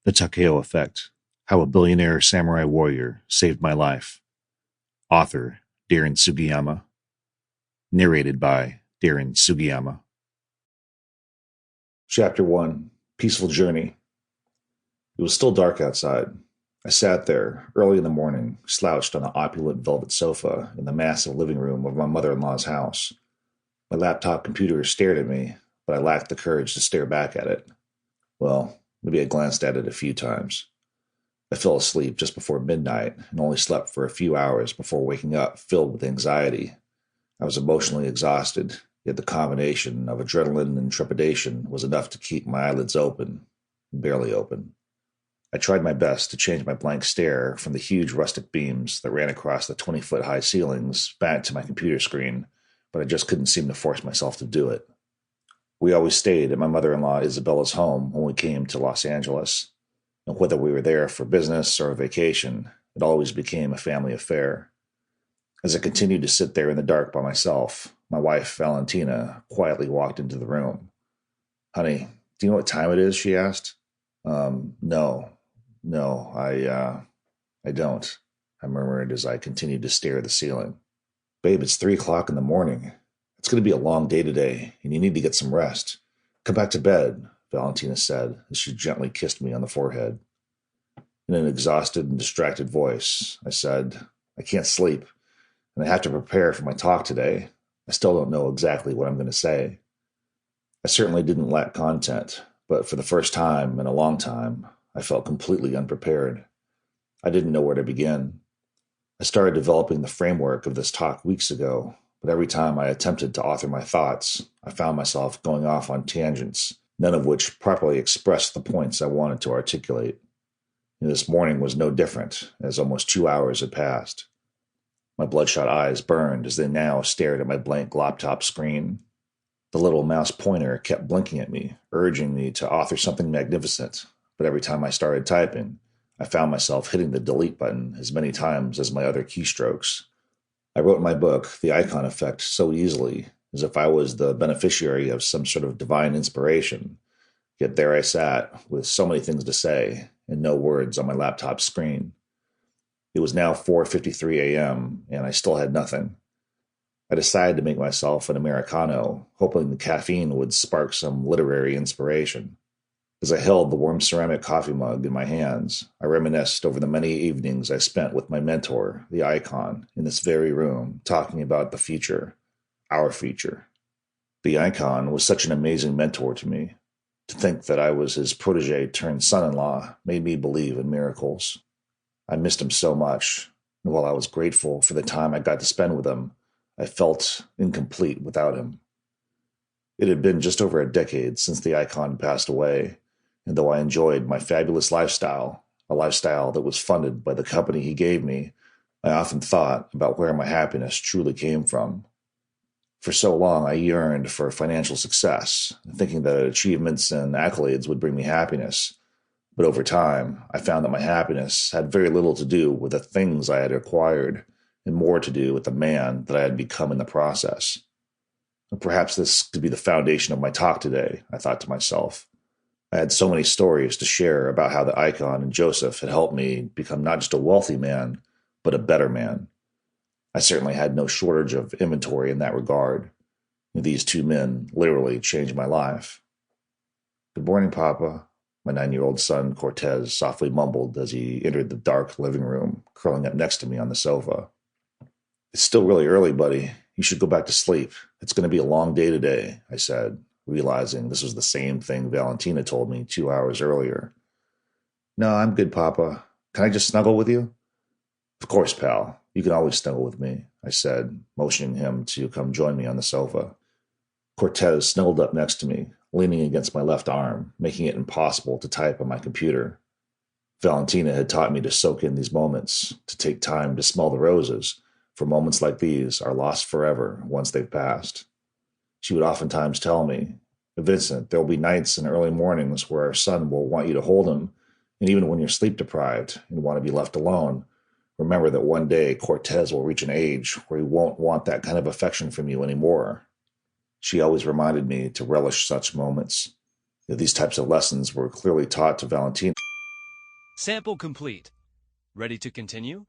The Takeo Effect: How a Billionaire Samurai Warrior Saved My Life. Author Darren Sugiyama. Narrated by Darren Sugiyama. Chapter 1: Peaceful Journey. It was still dark outside. I sat there, early in the morning, slouched on the opulent velvet sofa in the massive living room of my mother-in-law's house. My laptop computer stared at me, but I lacked the courage to stare back at it. Well, maybe I glanced at it a few times. I fell asleep just before midnight and only slept for a few hours before waking up filled with anxiety. I was emotionally exhausted, yet the combination of adrenaline and trepidation was enough to keep my eyelids open, barely open. I tried my best to change my blank stare from the huge rustic beams that ran across the 20-foot-high ceilings back to my computer screen, but I just couldn't seem to force myself to do it. We always stayed at my mother-in-law Isabella's home when we came to Los Angeles, and whether we were there for business or a vacation, it always became a family affair. As I continued to sit there in the dark by myself, my wife, Valentina, quietly walked into the room. "Honey, do you know what time it is?" she asked. No, I don't," I murmured as I continued to stare at the ceiling. "Babe, it's 3 o'clock in the morning. It's going to be a long day today, and you need to get some rest. Come back to bed," Valentina said as she gently kissed me on the forehead. In an exhausted and distracted voice, I said, "I can't sleep, and I have to prepare for my talk today. I still don't know exactly what I'm going to say." I certainly didn't lack content, but for the first time in a long time, I felt completely unprepared. I didn't know where to begin. I started developing the framework of this talk weeks ago, but every time I attempted to author my thoughts, I found myself going off on tangents, none of which properly expressed the points I wanted to articulate. And this morning was no different, as almost 2 hours had passed. My bloodshot eyes burned as they now stared at my blank laptop screen. The little mouse pointer kept blinking at me, urging me to author something magnificent, but every time I started typing, I found myself hitting the delete button as many times as my other keystrokes. I wrote my book, The Icon Effect, so easily, as if I was the beneficiary of some sort of divine inspiration. Yet there I sat, with so many things to say, and no words on my laptop screen. It was now 4:53 a.m., and I still had nothing. I decided to make myself an Americano, hoping the caffeine would spark some literary inspiration. As I held the warm ceramic coffee mug in my hands, I reminisced over the many evenings I spent with my mentor, the Icon, in this very room, talking about the future, our future. The Icon was such an amazing mentor to me. To think that I was his protege turned son-in-law made me believe in miracles. I missed him so much, and while I was grateful for the time I got to spend with him, I felt incomplete without him. It had been just over a decade since the Icon passed away, and though I enjoyed my fabulous lifestyle, a lifestyle that was funded by the company he gave me, I often thought about where my happiness truly came from. For so long, I yearned for financial success, thinking that achievements and accolades would bring me happiness. But over time, I found that my happiness had very little to do with the things I had acquired, and more to do with the man that I had become in the process. And perhaps this could be the foundation of my talk today, I thought to myself. I had so many stories to share about how the Icon and Joseph had helped me become not just a wealthy man, but a better man. I certainly had no shortage of inventory in that regard. These two men literally changed my life. "Good morning, Papa," my 9-year-old son Cortez softly mumbled as he entered the dark living room, curling up next to me on the sofa. "It's still really early, buddy. You should go back to sleep. It's going to be a long day today," I said, realizing this was the same thing Valentina told me 2 hours earlier. "No, I'm good, Papa. Can I just snuggle with you?" "Of course, pal. You can always snuggle with me," I said, motioning him to come join me on the sofa. Cortez snuggled up next to me, leaning against my left arm, making it impossible to type on my computer. Valentina had taught me to soak in these moments, to take time to smell the roses, for moments like these are lost forever once they've passed. She would oftentimes tell me, "Vincent, there will be nights and early mornings where our son will want you to hold him, and even when you're sleep deprived and want to be left alone, remember that one day Cortez will reach an age where he won't want that kind of affection from you anymore." She always reminded me to relish such moments. These types of lessons were clearly taught to Valentina. Sample complete. Ready to continue?